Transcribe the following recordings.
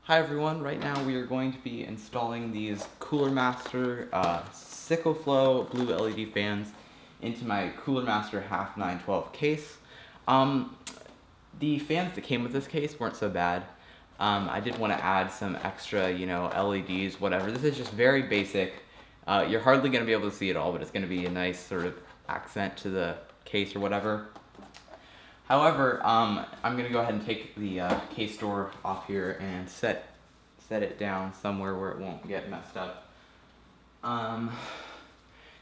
Hi everyone, right now we are going to be installing these Coolermaster Sickleflow blue LED fans into my Coolermaster Half 912 case. The fans that came with this case weren't so bad. I did want to add some extra, LEDs, whatever. This is just very basic. You're hardly going to be able to see it all, but it's going to be a nice sort of accent to the case or whatever. However, I'm going to go ahead and take the case door off here and set it down somewhere where it won't get messed up.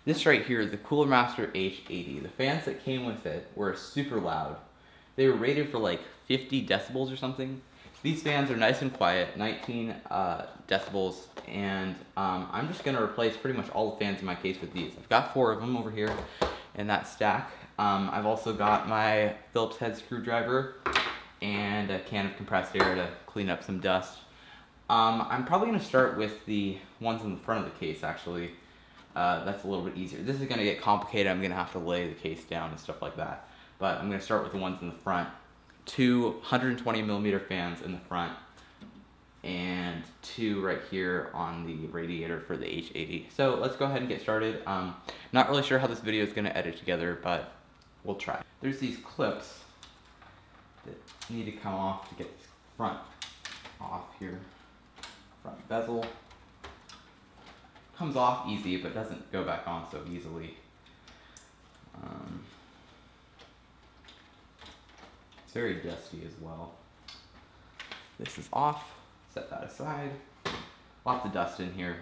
This right here is the Coolermaster H80. The fans that came with it were super loud. They were rated for like 50 decibels or something. These fans are nice and quiet, 19 decibels, and I'm just going to replace pretty much all the fans in my case with these. I've got 4 of them over here in that stack. I've also got my Phillips head screwdriver and a can of compressed air to clean up some dust. I'm probably going to start with the ones in the front of the case, actually. That's a little bit easier. This is going to get complicated. I'm going to have to lay the case down and stuff like that. But I'm going to start with the ones in the front. 2 120mm fans in the front, and 2 right here on the radiator for the H80. So let's go ahead and get started. Not really sure how this video is going to edit together, but we'll try. There's these clips that need to come off to get this front off here. Front bezel comes off easy, but doesn't go back on so easily. It's very dusty as well. This is off. Set that aside. Lots of dust in here.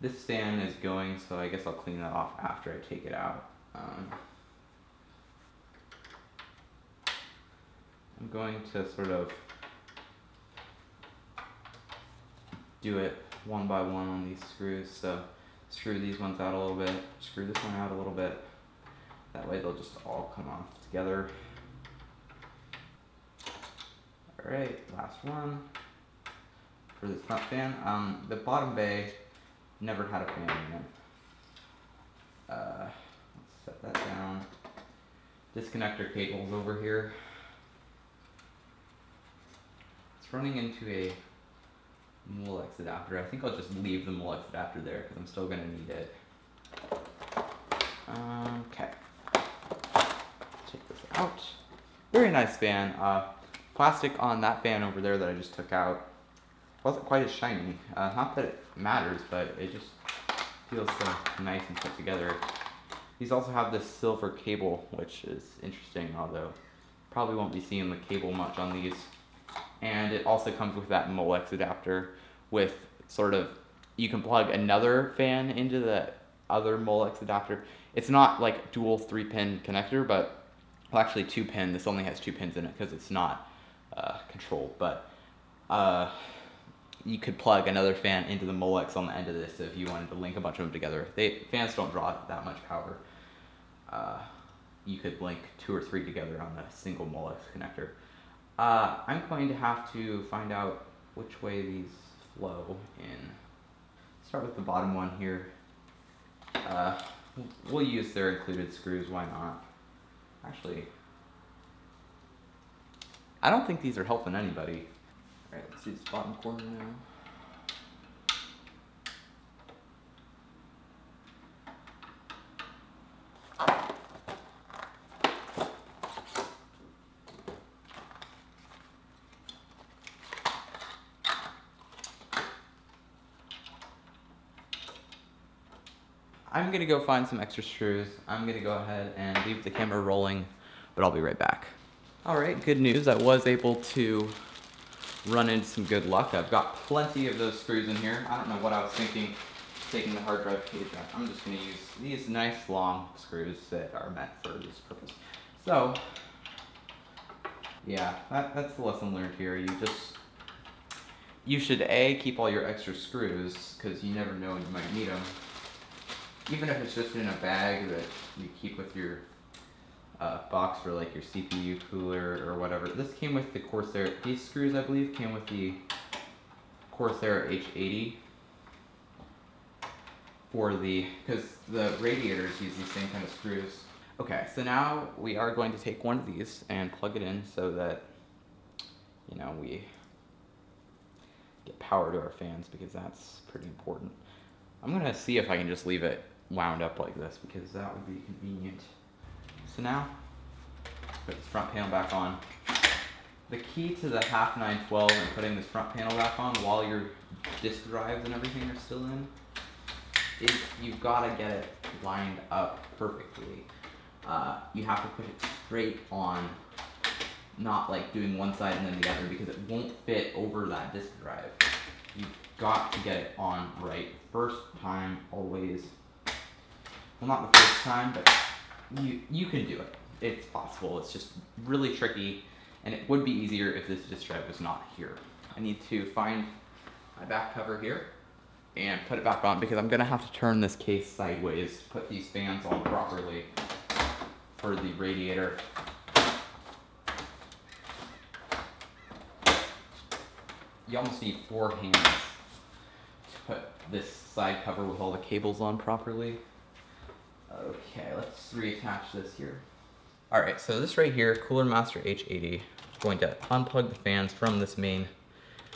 This fan is going, so I guess I'll clean that off after I take it out. I'm going to sort of do it one by one on these screws. So screw these ones out a little bit, screw this one out a little bit. That way they'll just all come off together. Alright, last one for this front fan. The bottom bay never had a fan in it. Let's set that down. Disconnector cable's over here. It's running into a Molex adapter. I think I'll just leave the Molex adapter there because I'm still going to need it. Okay. Take this out. Very nice fan. Plastic on that fan over there that I just took out wasn't quite as shiny. Not that it matters, but it just feels so nice and put together. These also have this silver cable, which is interesting, although probably won't be seeing the cable much on these. And it also comes with that Molex adapter with sort of, you can plug another fan into the other Molex adapter. It's not like dual 3-pin connector, but, well, actually 2-pin. This only has 2 pins in it because it's not controlled, but you could plug another fan into the Molex on the end of this if you wanted to link a bunch of them together. Fans don't draw that much power. You could link 2 or 3 together on a single Molex connector. I'm going to have to find out which way these flow in. Start with the bottom one here. We'll use their included screws, why not? Actually, I don't think these are helping anybody. Alright, let's do this bottom corner now. I'm gonna go find some extra screws. I'm gonna go ahead and leave the camera rolling, but I'll be right back. All right, good news. I was able to run into some good luck. I've got plenty of those screws in here. I don't know what I was thinking taking the hard drive cage out. I'm just gonna use these nice long screws that are meant for this purpose. So, yeah, that's the lesson learned here. You should A, keep all your extra screws, because you never know when you might need them. Even if it's just in a bag that you keep with your box for like your CPU cooler or whatever. This came with the Corsair, these screws I believe came with the Corsair H80 because the radiators use these same kind of screws. Okay, so now we are going to take one of these and plug it in so that, we get power to our fans because that's pretty important. I'm gonna see if I can just leave it wound up like this because that would be convenient. So now, put this front panel back on. The key to the half 912 and putting this front panel back on while your disk drives and everything are still in is you've got to get it lined up perfectly. You have to put it straight on, not like doing one side and then the other because it won't fit over that disk drive. You've got to get it on right. First time, always. Well, not the first time, but you can do it. It's possible. It's just really tricky, and it would be easier if this disk drive was not here. I need to find my back cover here and put it back on because I'm gonna have to turn this case sideways, put these fans on properly for the radiator. You almost need 4 hands to put this side cover with all the cables on properly. Okay, let's reattach this here. All right, so this right here, Coolermaster H80, going to unplug the fans from this main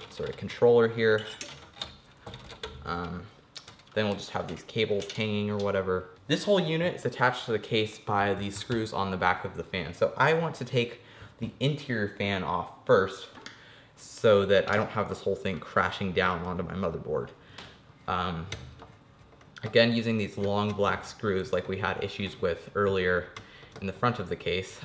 sort of controller here. Then we'll just have these cables hanging or whatever. This whole unit is attached to the case by these screws on the back of the fan. So I want to take the interior fan off first so that I don't have this whole thing crashing down onto my motherboard. Again, using these long black screws like we had issues with earlier in the front of the case,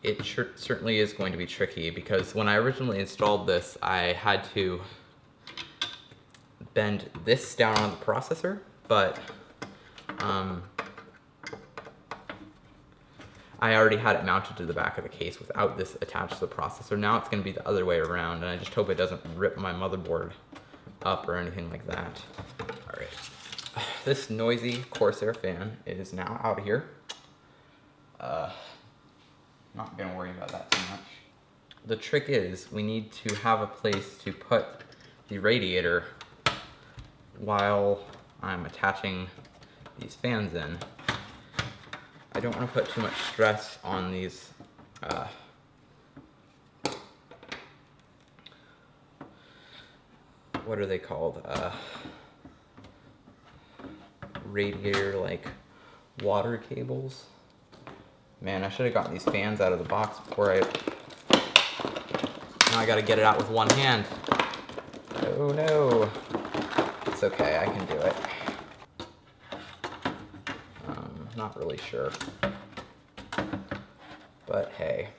it certainly is going to be tricky because when I originally installed this, I had to bend this down on the processor, but I already had it mounted to the back of the case without this attached to the processor. Now it's going to be the other way around, and I just hope it doesn't rip my motherboard up or anything like that. All right, this noisy Corsair fan is now out of here. Not gonna worry about that too much. The trick is we need to have a place to put the radiator while I'm attaching these fans in. I don't want to put too much stress on these what are they called? Radiator, like water cables. Man, I should have gotten these fans out of the box before now I gotta get it out with one hand. Oh no. It's okay, I can do it. Not really sure. But hey.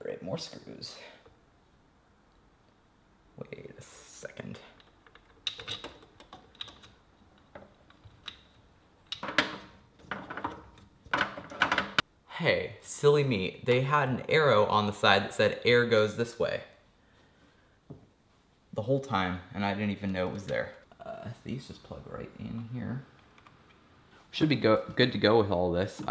Alright, more screws. Wait a second. Hey, silly me. They had an arrow on the side that said air goes this way the whole time, and I didn't even know it was there. These just plug right in here. Should be good to go with all this.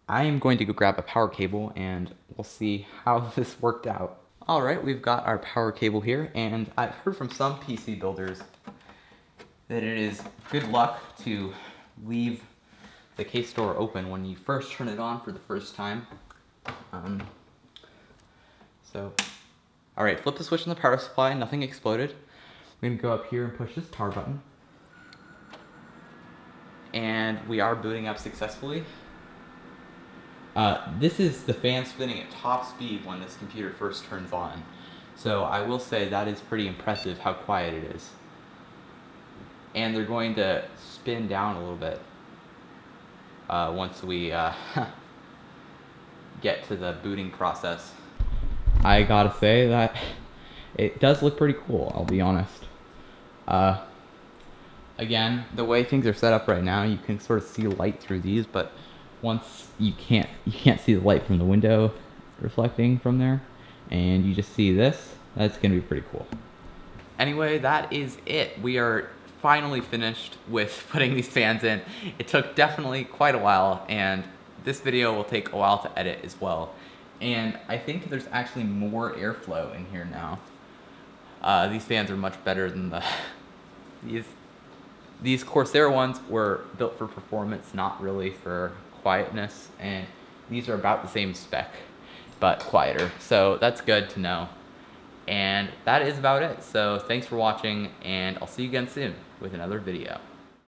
I am going to go grab a power cable and we'll see how this worked out. All right, we've got our power cable here, and I've heard from some PC builders that it is good luck to leave the case door open when you first turn it on for the first time. All right, flip the switch on the power supply, nothing exploded. We're gonna go up here and push this power button. And we are booting up successfully. This is the fan spinning at top speed when this computer first turns on. So I will say that is pretty impressive how quiet it is. And they're going to spin down a little bit once we get to the booting process. I gotta say that it does look pretty cool, I'll be honest. Again, the way things are set up right now, you can sort of see light through these, but once you can't see the light from the window reflecting from there, and you just see this, that's gonna be pretty cool. Anyway, that is it. We are finally finished with putting these fans in. It took definitely quite a while, and this video will take a while to edit as well. And I think there's actually more airflow in here now. These fans are much better than these Corsair ones were built for performance, not really for quietness, and these are about the same spec, but quieter. So that's good to know. And that is about it. So thanks for watching, and I'll see you again soon with another video.